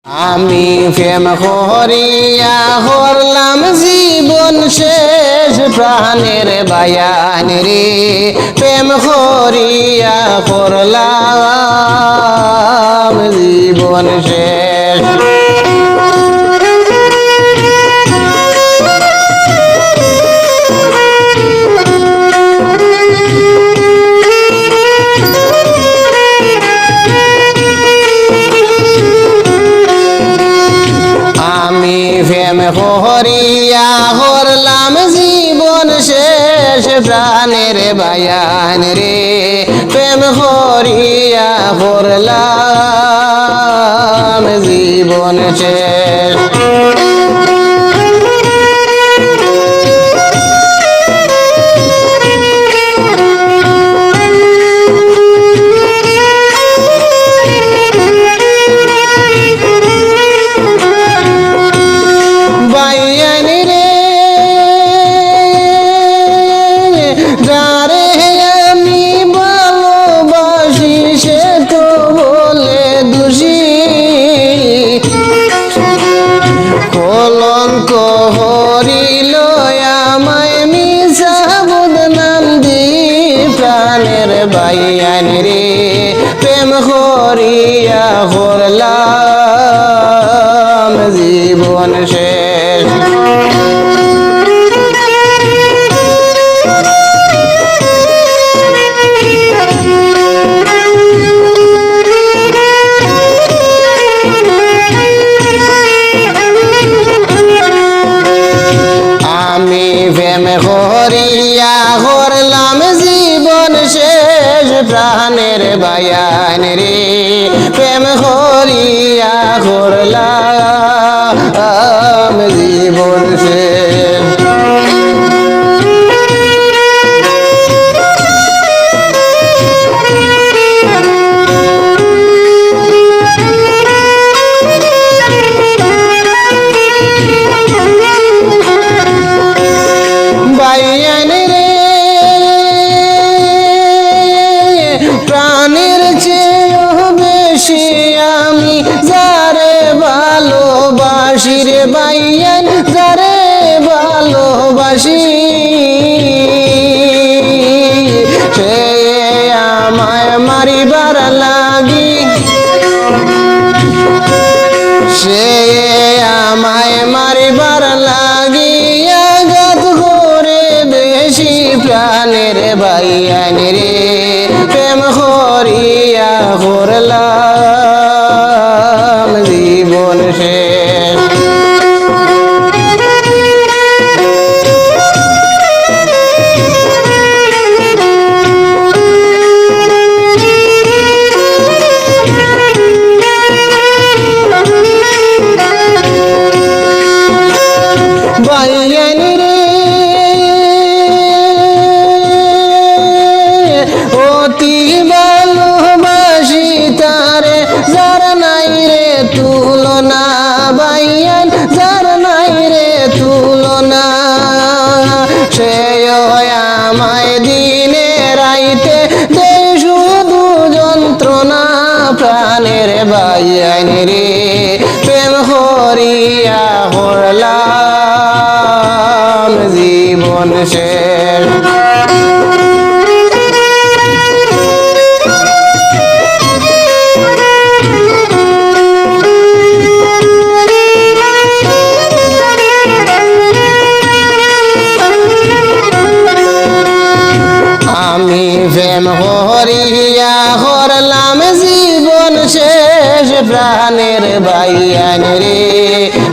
আমি প্রেম করিয়া হরলাম জীবন শেষ প্রাণের বায়ান রে প্রেম করিয়া করলাম জীবন শেষ প্রেম করিয়া হরলাম জীবন শেষ প্রাণের বায়ান রে প্রেম করিয়া হরলাম জীবন শেষ কলঙ্ক হরিল আমায় মিশা বদনাম দি প্রাণের বায়ান রে প্রেম করিয়া করলাম জীবন শেষ প্রেম করিয়া করলাম জীবন শেষ প্রাণের বায়ান রে প্রেম করিয়া করলাম জীবন শেষ প্রাণের চেয়েও বেশি আমি যারে ভালোবাসি রে বাইয়ান যারে ভালোবাসি সে আমায় মারিবার লাগি সে আমায় মারিবার লাগি আঘাত করে বেশি প্রাণের বায়ান রে প্রেম করিয়া করলাম জীবন শেষ বায়ান রে অতি ভালোবাসি তারে যার নাই রে তুলনা বায়ান যার নাই রে তুলনা সে আমায় দিনে রাইতে দে শুধু যন্ত্রণা প্রাণের বায়ান রে প্রেম করিয়া করলাম জীবন শেষ আমি প্রেম করিয়া করলাম জীবন শেষ প্রাণের বায়ান রে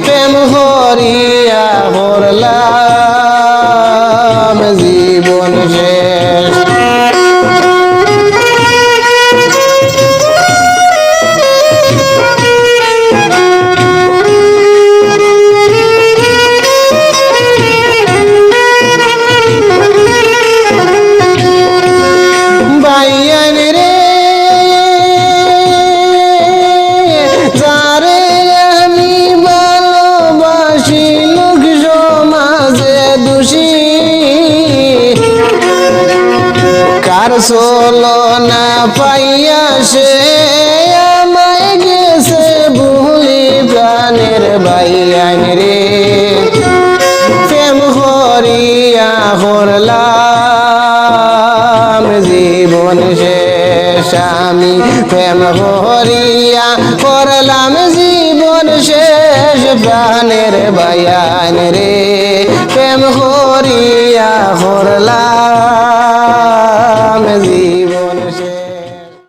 প্রেম করিয়া করলাম জীবন শেষ বায়ান রে যারে আমি ভালোবাসি লোক সমাজে দোষী কার চলো না পাইয়া সে আমায় গেছে ভুলি করলাম জীবন শেষ আমি প্রেম করিয়া করলাম জীবন শেষ প্রাণের বায়ান রে প্রেম করিয়া করলাম